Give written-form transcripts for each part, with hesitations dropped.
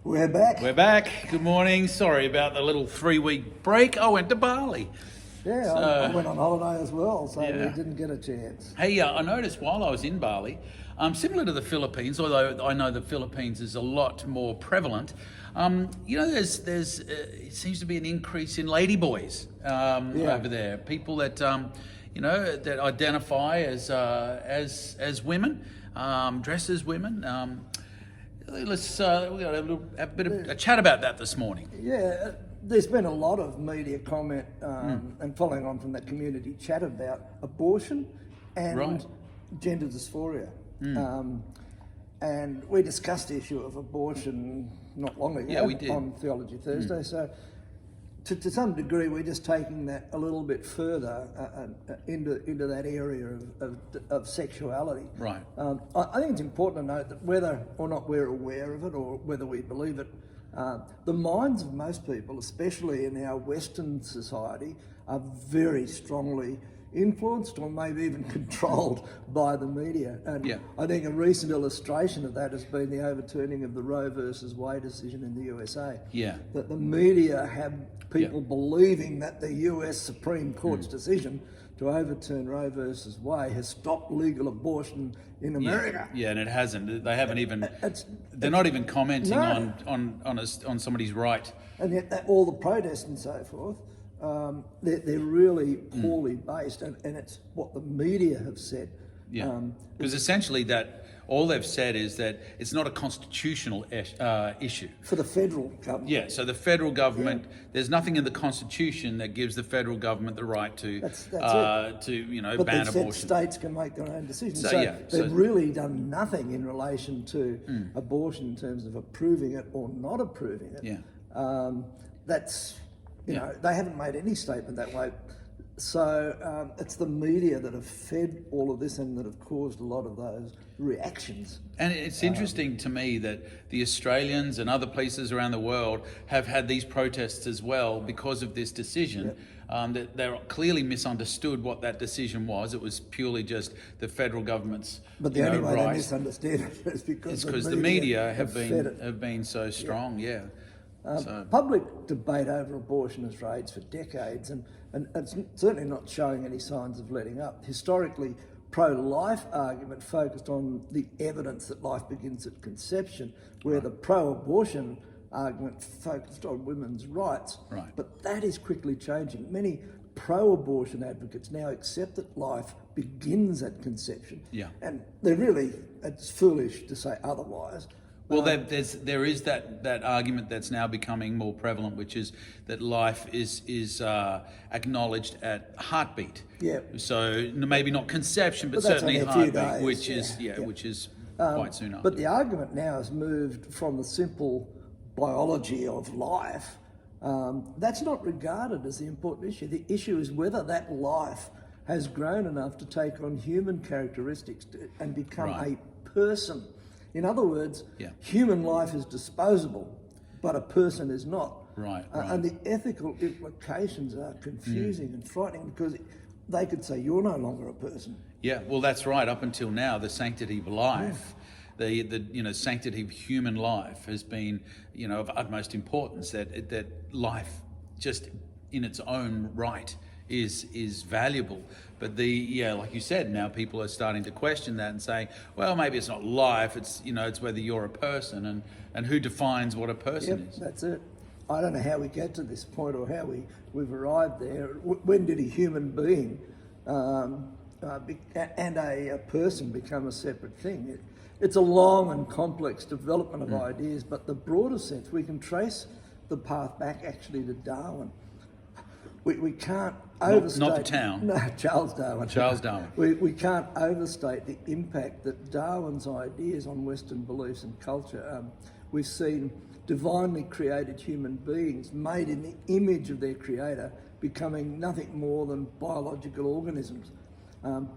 We're back. We're back. Good morning. Sorry about the little 3-week break. I went to Bali. Yeah, I went on holiday as well, so Yeah. we didn't get a chance. Hey, I noticed while I was in Bali, similar to the Philippines, although I know the Philippines is a lot more prevalent. There's it seems to be an increase in ladyboys over there. People that that identify as women, dress as women. Let's we got a bit of a chat about that this morning. Yeah, there's been a lot of media comment and following on from that community chat about abortion and gender dysphoria. And we discussed the issue of abortion not long ago on Theology Thursday. So to some degree, we're just taking that a little bit further into that area of sexuality. Right. I think it's important to note that whether or not we're aware of it or whether we believe it, the minds of most people, especially in our Western society, are very strongly influenced or maybe even controlled by the media. And I think a recent illustration of that has been the overturning of the Roe versus Wade decision in the USA. Yeah. That the media have people believing that the US Supreme Court's decision to overturn Roe versus Wade has stopped legal abortion in America. Yeah, and it hasn't. They haven't even. They're not even commenting on somebody's right. And yet, all the protests and so forth, they're really poorly based, and it's what the media have said. Yeah, because essentially that all they've said is that it's not a constitutional issue for the federal government. Yeah, so the federal government, there's nothing in the Constitution that gives the federal government the right to that's but ban abortion. States can make their own decisions. So they've really done nothing in relation to abortion in terms of approving it or not approving it. Yeah, that's they haven't made any statement that way. So it's the media that have fed all of this and that have caused a lot of those reactions. And it's interesting to me that the Australians and other places around the world have had these protests as well because of this decision. That they're clearly misunderstood what that decision was. It was purely just the federal government's But the only way they misunderstand it is because the media have been so strong. Public debate over abortion has raged for decades, and it's certainly not showing any signs of letting up. Historically, pro-life argument focused on the evidence that life begins at conception, where the pro-abortion argument focused on women's rights. Right. But that is quickly changing. Many pro-abortion advocates now accept that life begins at conception. Yeah. And it's foolish to say otherwise. Well, there is that argument that's now becoming more prevalent, which is that life is acknowledged at heartbeat. Yeah. So maybe not conception, but certainly heartbeat, which is quite soon after. But the argument now has moved from the simple biology of life. That's not regarded as the important issue. The issue is whether that life has grown enough to take on human characteristics and become a person. In other words, human life is disposable, but a person is not. Right. And the ethical implications are confusing and frightening because they could say you're no longer a person. Yeah, well, that's right. Up until now, the sanctity of life, the sanctity of human life has been of utmost importance. That life, just in its own right, is valuable. But like you said, now people are starting to question that and saying, well, maybe it's not life, it's it's whether you're a person and who defines what a person is. That's it. I don't know how we get to this point or how we've arrived there. When did a human being and a person become a separate thing? It's a long and complex development of ideas, but the broader sense, we can trace the path back actually to Darwin. We can't overstate... Not the town. No, Charles Darwin. Charles Darwin. We can't overstate the impact that Darwin's ideas on Western beliefs and culture. We've seen divinely created human beings made in the image of their creator becoming nothing more than biological organisms.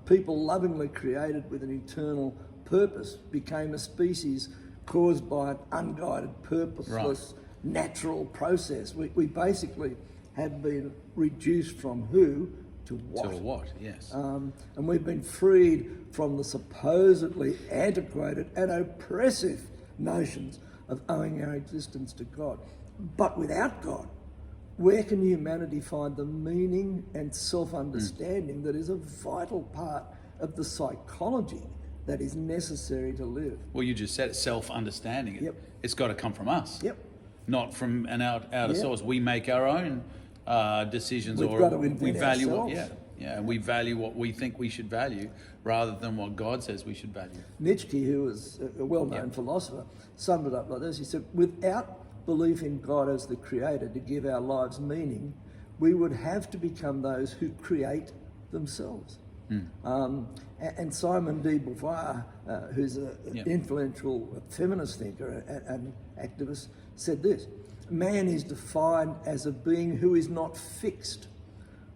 People lovingly created with an eternal purpose became a species caused by an unguided, purposeless, natural process. We basically have been reduced from who to what. To what, yes. And we've been freed from the supposedly antiquated and oppressive notions of owing our existence to God. But without God, where can humanity find the meaning and self-understanding that is a vital part of the psychology that is necessary to live? Well, you just said it, self-understanding. Yep. It's got to come from us. Yep. Not from an outer Yep. source. We make our own decisions, We've or got to we invent value ourselves. we value what we think we should value rather than what God says we should value. Nietzsche, who was a well-known philosopher, summed it up like this. He said, without belief in God as the creator to give our lives meaning, we would have to become those who create themselves. And Simone de Beauvoir, who's an influential feminist thinker and activist, said this: man is defined as a being who is not fixed,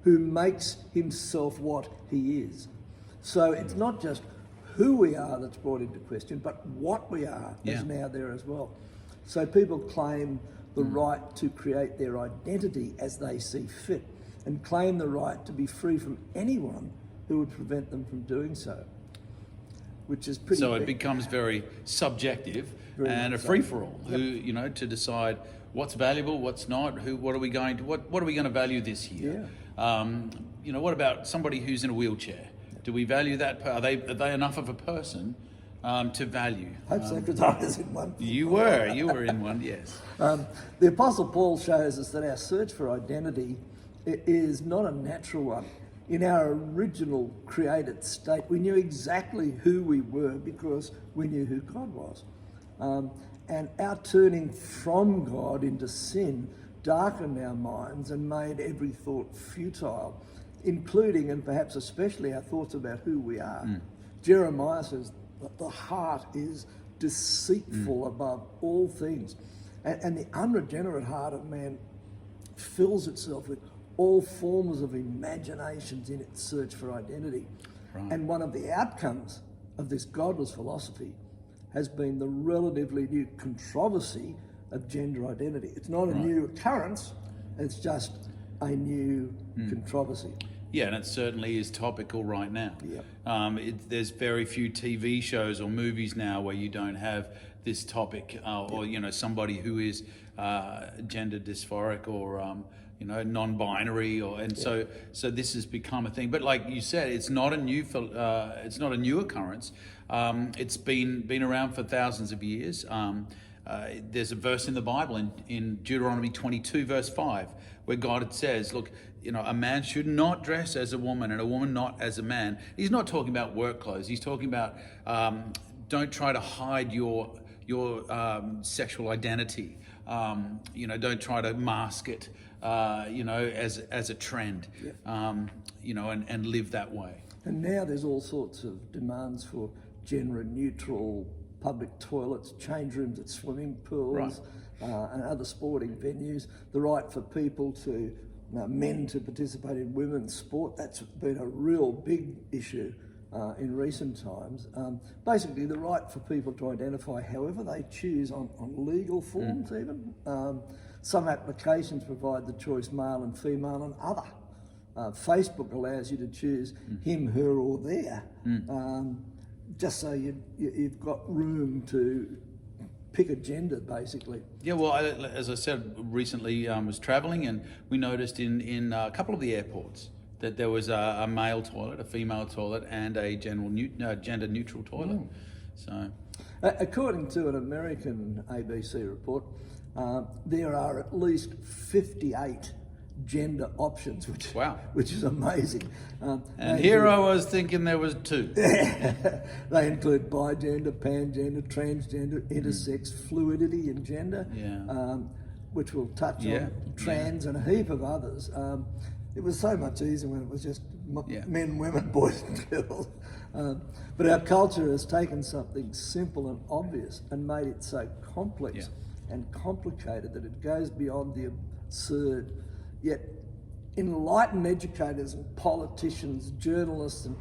who makes himself what he is. So it's not just who we are that's brought into question, but what we are is now there as well. So people claim the right to create their identity as they see fit, and claim the right to be free from anyone who would prevent them from doing so, which is pretty So big. it becomes very subjective Very and a much so. free-for-all. Who, to decide what's valuable, what's not, what are we going to value this year? What about somebody who's in a wheelchair? Do we value that? Are they enough of a person to value? Hope so, because I was in one. You were in one, yes. The Apostle Paul shows us that our search for identity is not a natural one. In our original created state, we knew exactly who we were because we knew who God was. And our turning from God into sin darkened our minds and made every thought futile, including and perhaps especially our thoughts about who we are. Jeremiah says that the heart is deceitful above all things. And the unregenerate heart of man fills itself with all forms of imaginations in its search for identity. Right. And one of the outcomes of this godless philosophy has been the relatively new controversy of gender identity. It's not a new occurrence, it's just a new controversy. Yeah, and it certainly is topical right now. There's very few TV shows or movies now where you don't have this topic, or somebody who is gender dysphoric or non-binary, so this has become a thing. But like you said, it's not a new occurrence. It's been around for thousands of years. There's a verse in the Bible in Deuteronomy 22 verse 5 where God says, look, a man should not dress as a woman and a woman not as a man. He's not talking about work clothes. He's talking about don't try to hide your sexual identity. Don't try to mask it, as a trend, and live that way. And now there's all sorts of demands for gender-neutral public toilets, change rooms at swimming pools, and other sporting venues, the right for people to, men to participate in women's sport. That's been a real big issue in recent times. Basically, the right for people to identify however they choose on legal forms even. Some applications provide the choice male and female and other. Facebook allows you to choose him, her or their, just so you've got room to pick a gender, basically. Yeah, well, as I said, recently was travelling and we noticed in a couple of the airports that there was a male toilet, a female toilet, and a gender-neutral toilet. So, according to an American ABC report, there are at least 58 gender options, which is amazing. And here I was thinking there was 2. They include bigender, pangender, transgender, intersex, fluidity and gender, which we'll touch on, trans and a heap of others. It was so much easier when it was just men, women, boys and girls. But our culture has taken something simple and obvious and made it so complex and complicated that it goes beyond the absurd. Yet enlightened educators and politicians, journalists, and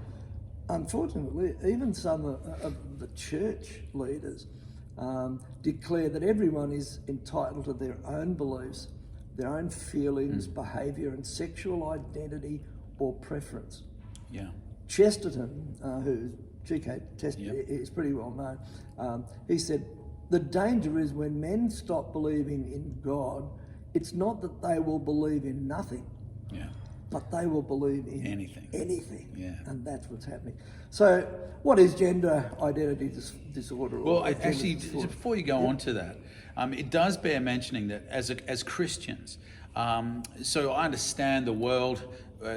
unfortunately even some of the church leaders declare that everyone is entitled to their own beliefs, their own feelings, behaviour and sexual identity or preference. Chesterton, who's G.K. Chesterton is pretty well known, he said, the danger is when men stop believing in God, it's not that they will believe in nothing, but they will believe in anything. Yeah. And that's what's happening. So what is gender identity disorder? Well, or actually, disorder? before you go on to that, it does bear mentioning that as Christians, so I understand the world,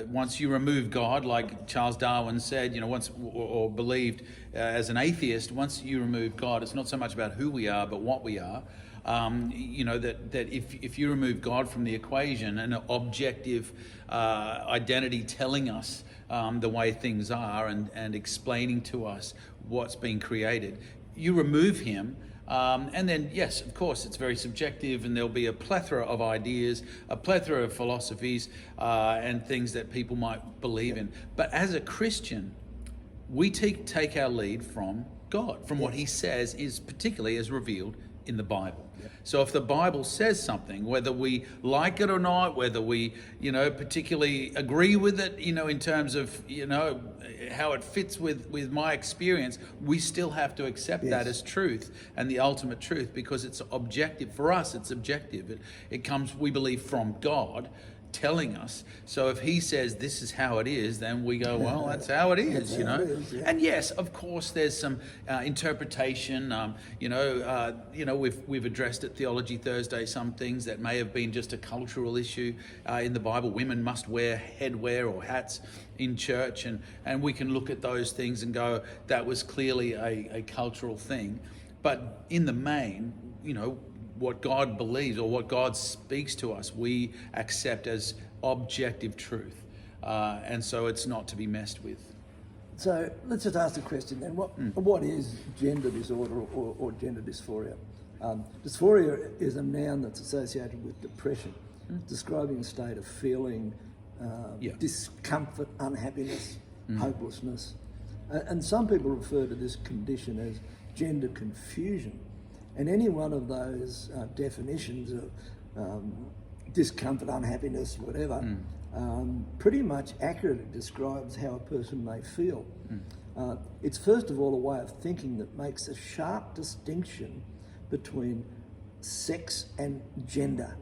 once you remove God, like Charles Darwin said, once or believed as an atheist, once you remove God, it's not so much about who we are, but what we are. That if you remove God from the equation, an objective identity telling us the way things are and explaining to us what's been created, you remove him. And then, yes, of course, it's very subjective, and there'll be a plethora of ideas, a plethora of philosophies, and things that people might believe in. But as a Christian, we take our lead from God, from what he says is particularly as revealed in the Bible. So if the Bible says something, whether we like it or not, whether we, particularly agree with it, in terms of, how it fits with my experience, we still have to accept that as truth and the ultimate truth, because it's objective. For us, it's objective. It comes, we believe, from God telling us. So if he says this is how it is, then we go, well, that's how it is, And yes, of course, there's some interpretation. We've addressed at Theology Thursday some things that may have been just a cultural issue in the Bible. Women must wear headwear or hats in church, and we can look at those things and go, that was clearly a cultural thing. But in the main, what God believes or what God speaks to us, we accept as objective truth. And so it's not to be messed with. So let's just ask the question then, what is gender disorder or gender dysphoria? Dysphoria is a noun that's associated with depression, describing a state of feeling discomfort, unhappiness, hopelessness. And some people refer to this condition as gender confusion. And any one of those definitions of discomfort, unhappiness, whatever, pretty much accurately describes how a person may feel. It's first of all a way of thinking that makes a sharp distinction between sex and gender.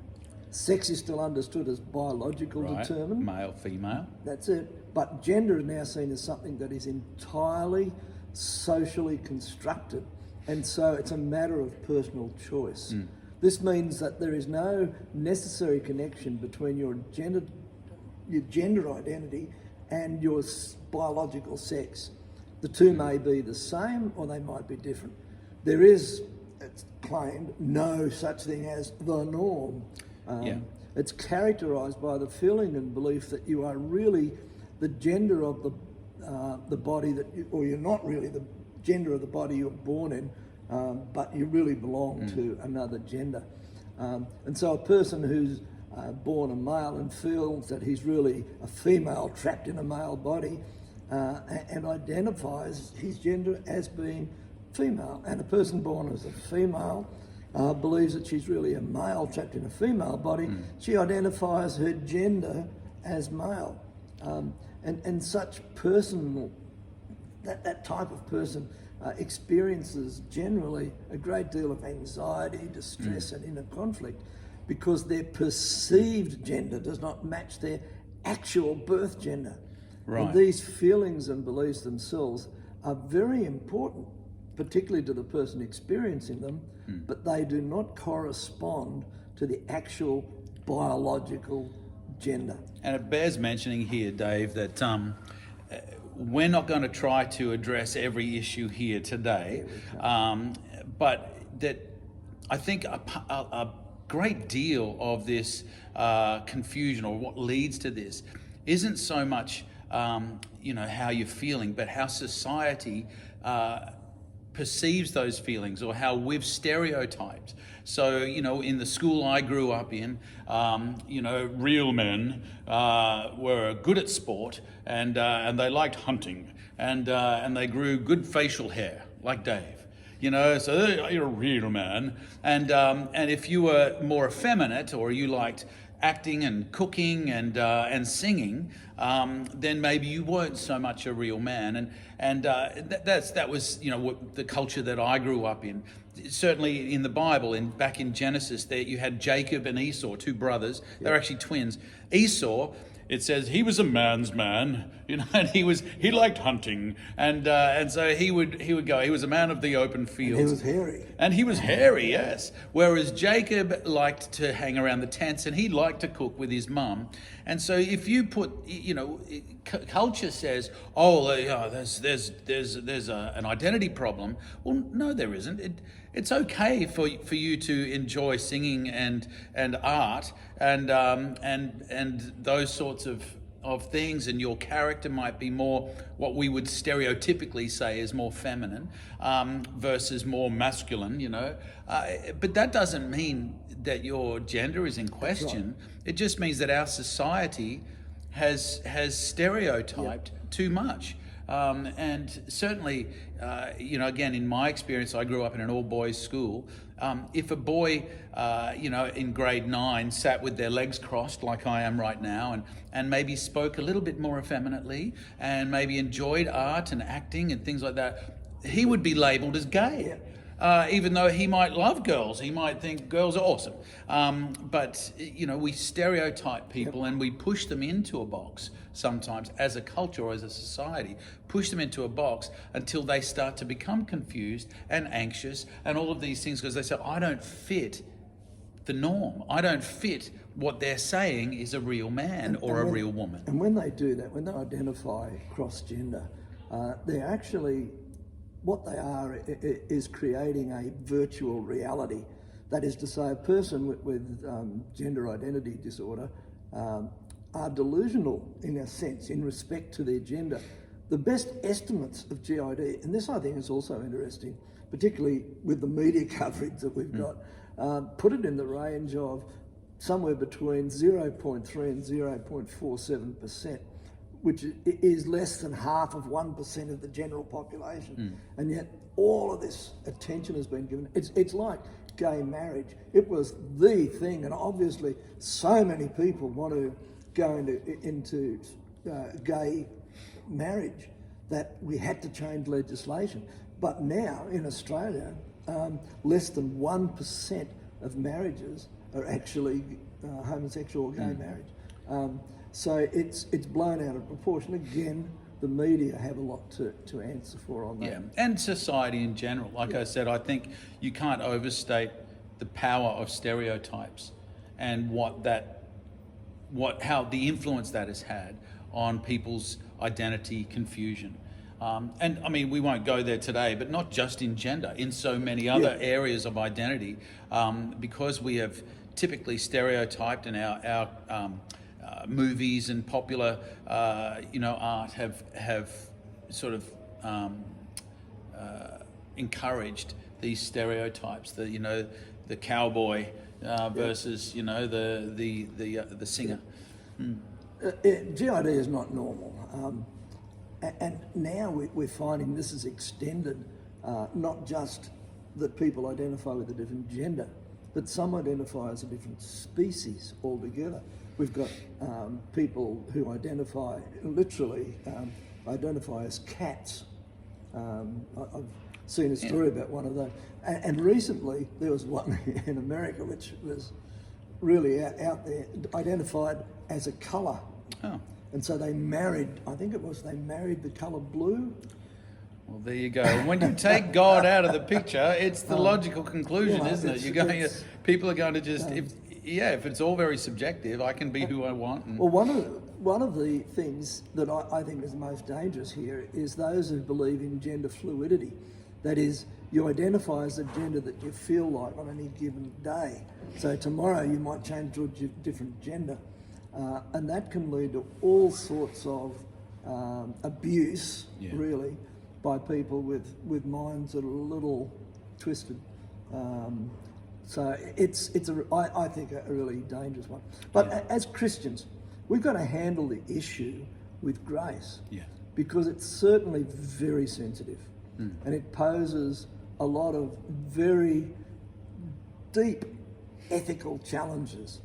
Sex is still understood as biological determined. Male, female. That's it. But gender is now seen as something that is entirely socially constructed. And so it's a matter of personal choice. This means that there is no necessary connection between your gender identity and your biological sex. The two may be the same or they might be different. There is, it's claimed, no such thing as the norm. It's characterised by the feeling and belief that you are really the gender of the body or you're not really the gender of the body you're born in, but you really belong to another gender. And so a person who's born a male and feels that he's really a female trapped in a male body and identifies his gender as being female. And a person born as a female believes that she's really a male trapped in a female body. She identifies her gender as male. And such personal, that type of person experiences generally a great deal of anxiety, distress and inner conflict because their perceived gender does not match their actual birth gender. And these feelings and beliefs themselves are very important, particularly to the person experiencing them, but they do not correspond to the actual biological gender. And it bears mentioning here, Dave, that we're not going to try to address every issue here today, but that I think a great deal of this confusion, or what leads to this, isn't so much how you're feeling, but how society perceives those feelings, or how we've stereotyped. So, in the school I grew up in, real men were good at sport and they liked hunting and they grew good facial hair, like Dave. So you're a real man. And if you were more effeminate, or you liked acting and cooking and singing, then maybe you weren't so much a real man. And that was what the culture that I grew up in. Certainly in the Bible, back in Genesis, there you had Jacob and Esau, two brothers. They're actually twins. Esau, it says he was a man's man, and he liked hunting, and so he would go. He was a man of the open fields. And he was hairy. And he was hairy, yes. Whereas Jacob liked to hang around the tents, and he liked to cook with his mum. And so if you put, culture says, there's an identity problem. Well, no, there isn't. It's okay for you to enjoy singing and art and those sorts of things, and your character might be more what we would stereotypically say is more feminine versus more masculine, but that doesn't mean that your gender is in question. Right. It just means that our society has stereotyped too much. And certainly, again, in my experience, I grew up in an all-boys school. If a boy, in grade 9 sat with their legs crossed like I am right now and maybe spoke a little bit more effeminately and maybe enjoyed art and acting and things like that, he would be labelled as gay. Even though he might love girls, he might think girls are awesome. But we stereotype people and we push them into a box sometimes as a culture or as a society, push them into a box until they start to become confused and anxious and all of these things because they say, I don't fit the norm. I don't fit what they're saying is a real man or a real woman. And when they do that, when they identify cross-gender, they're actually... what they are is creating a virtual reality. That is to say, a person with gender identity disorder are delusional in a sense in respect to their gender. The best estimates of GID, and this I think is also interesting, particularly with the media coverage that we've got, put it in the range of somewhere between 0.3 and 0.47%. Which is less than half of 1% of the general population. And yet all of this attention has been given. It's like gay marriage. It was the thing, and obviously so many people want to go into gay marriage that we had to change legislation. But now in Australia, less than 1% of marriages are actually homosexual or gay marriage. So it's blown out of proportion. Again, the media have a lot to answer for on that. Yeah, and society in general. Like I said, I think you can't overstate the power of stereotypes and how the influence that has had on people's identity confusion. And I mean, we won't go there today, but not just in gender, in so many other areas of identity, because we have typically stereotyped in our movies and popular, art have sort of encouraged these stereotypes. The cowboy versus the singer. GID is not normal, and now we're finding this is extended, not just that people identify with a different gender, but some identify as a different species altogether. We've got people who identify as cats. I've seen a story about one of those. And recently there was one in America which was really out there, identified as a colour. Oh. And so they married the colour blue. Well, there you go. When you take God out of the picture, it's the logical conclusion, isn't it? People are going to just... if it's all very subjective, I can be who I want. Well, one of the things that I think is most dangerous here is those who believe in gender fluidity. That is, you identify as a gender that you feel like on any given day. So tomorrow you might change to a different gender. And that can lead to all sorts of abuse, really, by people with minds that are a little twisted. So I think a really dangerous one. But as Christians, we've got to handle the issue with grace, because it's certainly very sensitive, and it poses a lot of very deep ethical challenges.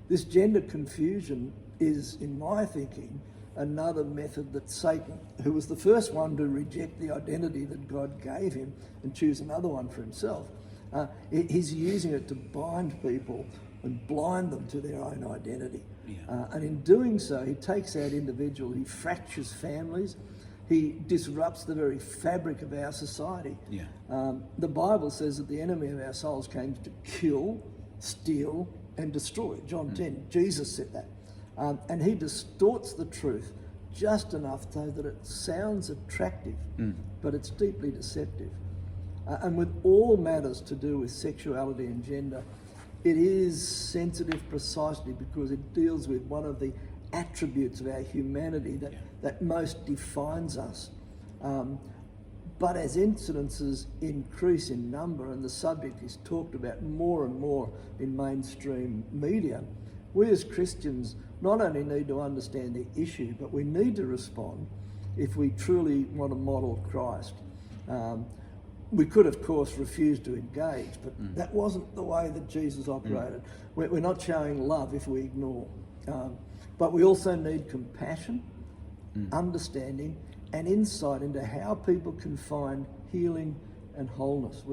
This gender confusion is, in my thinking, another method that Satan, who was the first one to reject the identity that God gave him and choose another one for himself, he's using it to bind people and blind them to their own identity. Yeah. And in doing so, he takes out individual, he fractures families, he disrupts the very fabric of our society. Yeah. The Bible says that the enemy of our souls came to kill, steal, and destroy. John 10, Jesus said that. And he distorts the truth just enough so that it sounds attractive, but it's deeply deceptive. And with all matters to do with sexuality and gender, it is sensitive precisely because it deals with one of the attributes of our humanity that most defines us. But as incidences increase in number and the subject is talked about more and more in mainstream media, we as Christians not only need to understand the issue, but we need to respond if we truly want to model Christ. We could, of course, refuse to engage, but that wasn't the way that Jesus operated. We're not showing love if we ignore. But we also need compassion, understanding, and insight into how people can find healing and wholeness.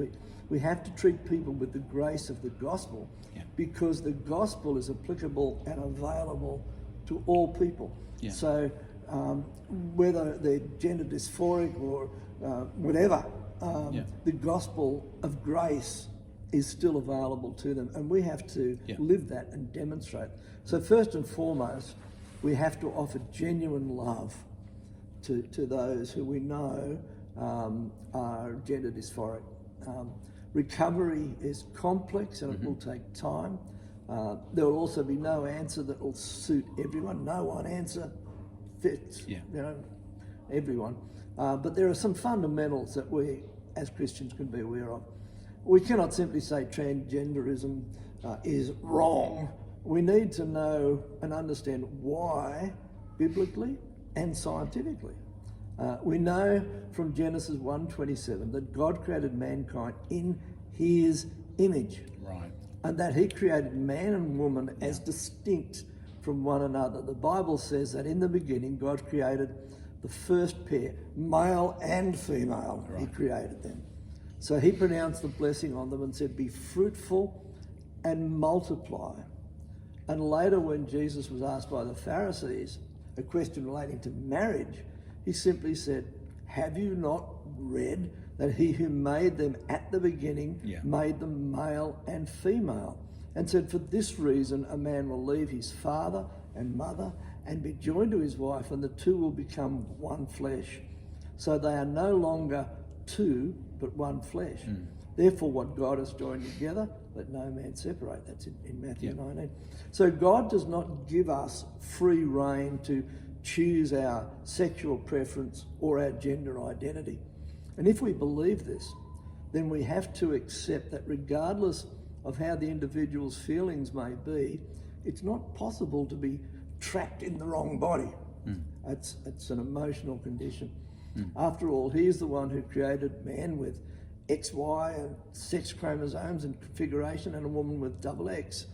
We have to treat people with the grace of the gospel because the gospel is applicable and available to all people. Yeah. So whether they're gender dysphoric or whatever, the gospel of grace is still available to them, and we have to live that and demonstrate. So first and foremost, we have to offer genuine love to those who we know are gender dysphoric. Recovery is complex and it will take time. There will also be no answer that will suit everyone. No one answer fits, everyone. But there are some fundamentals that we as Christians can be aware of. We cannot simply say transgenderism is wrong. We need to know and understand why biblically and scientifically. We know from Genesis 1:27 that God created mankind in his image. Right. And that he created man and woman as distinct from one another. The Bible says that in the beginning God created the first pair, male and female. Right. He created them. So he pronounced the blessing on them and said, be fruitful and multiply. And later when Jesus was asked by the Pharisees a question relating to marriage, he simply said, have you not read that he who made them at the beginning made them male and female? And said, for this reason a man will leave his father and mother and be joined to his wife, and the two will become one flesh. So they are no longer two, but one flesh. Therefore what God has joined together, let no man separate. That's in Matthew 19. So God does not give us free rein to choose our sexual preference or our gender identity. And if we believe this, then we have to accept that regardless of how the individual's feelings may be, it's not possible to be trapped in the wrong body. It's an emotional condition. After all, he is the one who created man with XY and sex chromosomes and configuration, and a woman with XX.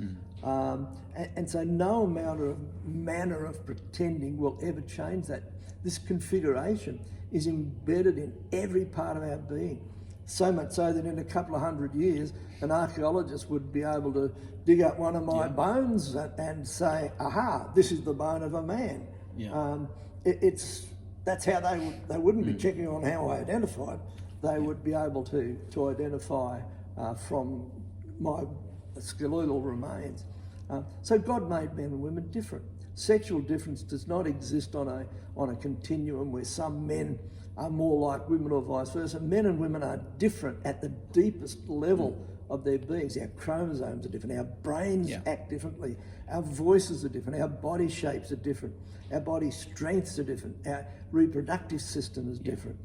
And so no manner of pretending will ever change that. This configuration is embedded in every part of our being. So much so that in a couple of 100 years, an archaeologist would be able to dig up one of my bones and say, aha, this is the bone of a man. That's how they wouldn't be checking on how I identified. They would be able to identify from my skeletal remains. So God made men and women different. Sexual difference does not exist on a continuum where some men are more like women or vice versa. Men and women are different at the deepest level of their beings. Our chromosomes are different, our brains act differently, our voices are different, our body shapes are different, our body strengths are different, our reproductive system is different.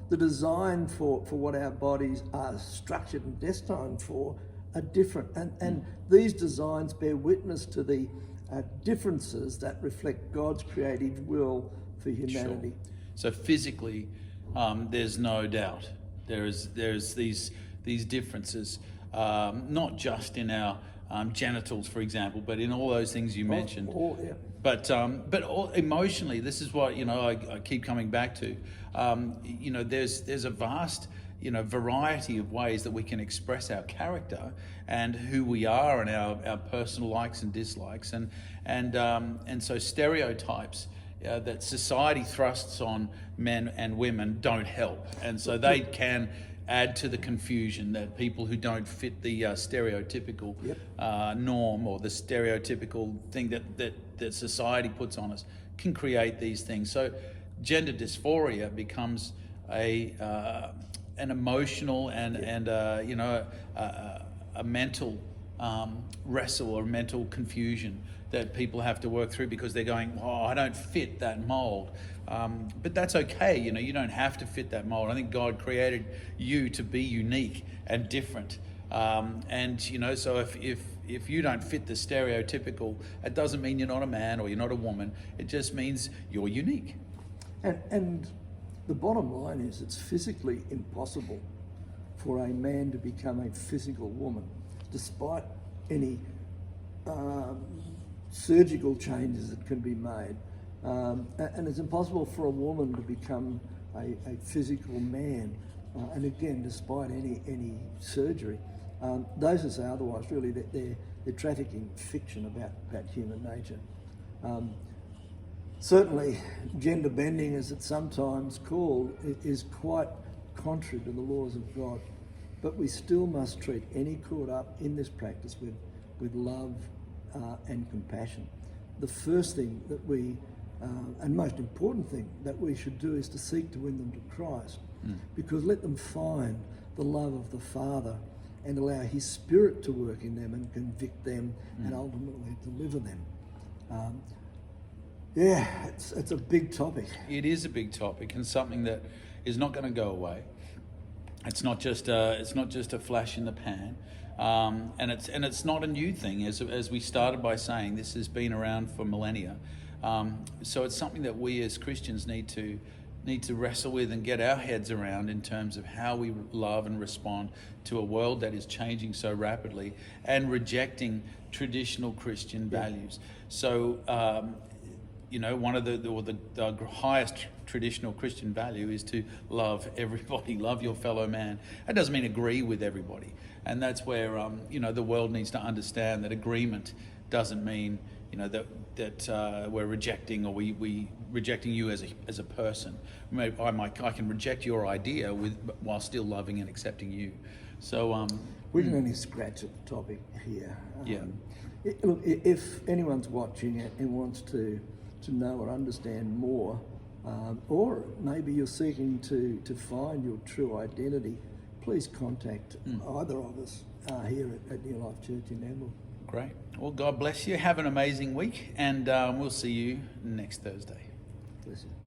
The design for what our bodies are structured and destined for are different. And these designs bear witness to the differences that reflect God's creative will for humanity. Sure. So physically, there's no doubt there's these differences, not just in our genitals, for example, but in all those things you mentioned. Yeah. But emotionally, this is what I keep coming back to. There's a vast variety of ways that we can express our character and who we are and our personal likes and dislikes, and so stereotypes that society thrusts on men and women don't help, and so they can add to the confusion that people who don't fit the stereotypical norm or the stereotypical thing that society puts on us can create these things. So gender dysphoria becomes an emotional and a mental wrestle or mental confusion that people have to work through because they're going, oh, I don't fit that mold. But that's okay, you don't have to fit that mold. I think God created you to be unique and different. So if you don't fit the stereotypical, it doesn't mean you're not a man or you're not a woman. It just means you're unique. And the bottom line is it's physically impossible for a man to become a physical woman, despite any surgical changes that can be made. And it's impossible for a woman to become a physical man, and again, despite any surgery. Those who say otherwise, really, they're trafficking fiction about human nature. Certainly, gender bending, as it's sometimes called, is quite contrary to the laws of God. But we still must treat any caught up in this practice with love and compassion. The first thing that we, and most important thing that we should do is to seek to win them to Christ, because let them find the love of the Father and allow His Spirit to work in them and convict them and ultimately deliver them. It's a big topic. It is a big topic and something that is not going to go away. It's not just a flash in the pan, and it's not a new thing. As we started by saying, this has been around for millennia. So it's something that we as Christians need to wrestle with and get our heads around in terms of how we love and respond to a world that is changing so rapidly and rejecting traditional Christian values. So. One of the highest traditional Christian value is to love everybody, love your fellow man. That doesn't mean agree with everybody, and that's where the world needs to understand that agreement doesn't mean that we're rejecting or we rejecting you as a person. I can reject your idea while still loving and accepting you. So we can only scratch at the topic here. Look, if anyone's watching it and wants to know or understand more, or maybe you're seeking to find your true identity, please contact either of us here at New Life Church in Danville. Great. Well, God bless you. Have an amazing week, and we'll see you next Thursday. Bless you.